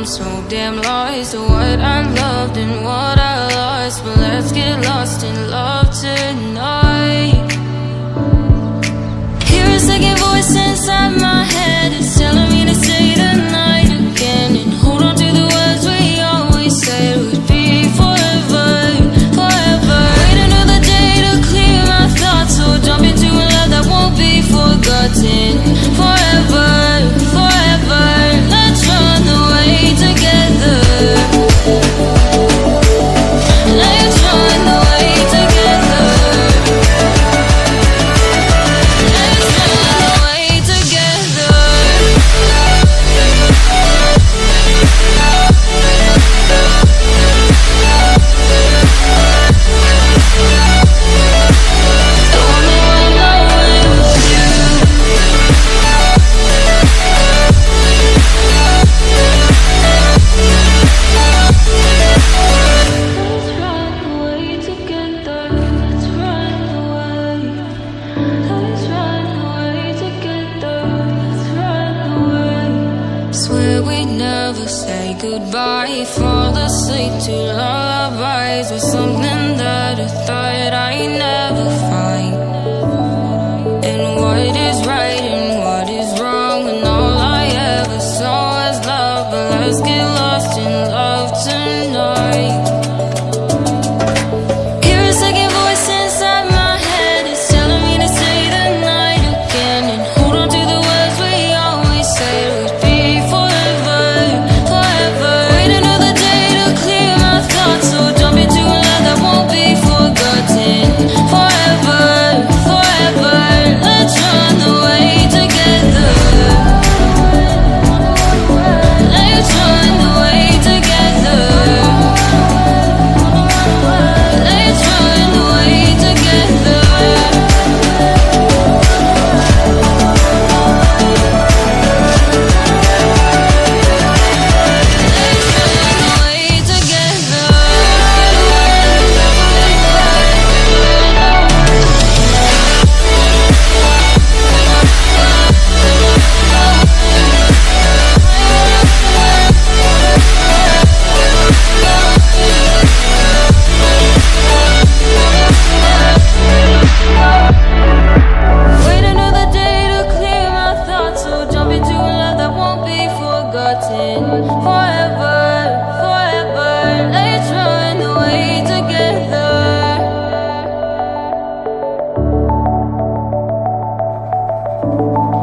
so damn lost to what I loved and what I lost. But let's get lost in love tonight. Hear a second voice inside my head, it's telling me to stay the night again and hold on to the words we always said would be forever, forever. Wait another day to clear my thoughts, so jump into a love that won't be forgotten. Forever, forever, let's run away together. Let's run away together. Let's run away together. I wanna run away with you. Let's run away together. Let's run away. Let's run away together. Let's run away. Swear we never say goodbye. Fall asleep to lullabies with something that I thought I'd never find. And what is right and what is wrong, and all I ever saw was love. But let's get lost in love tonight. Hear a second voice inside my head, it's telling me to stay the night again and hold on to the words we always said would be forever, forever. Wait another day to clear my thoughts, so jump into a love that won't be forgotten. Forever, forever, let's run away together. Let's run away together. Let's run away together. Let's run away together. Wait another day to clear my thoughts, so jump into a love that won't be forgotten.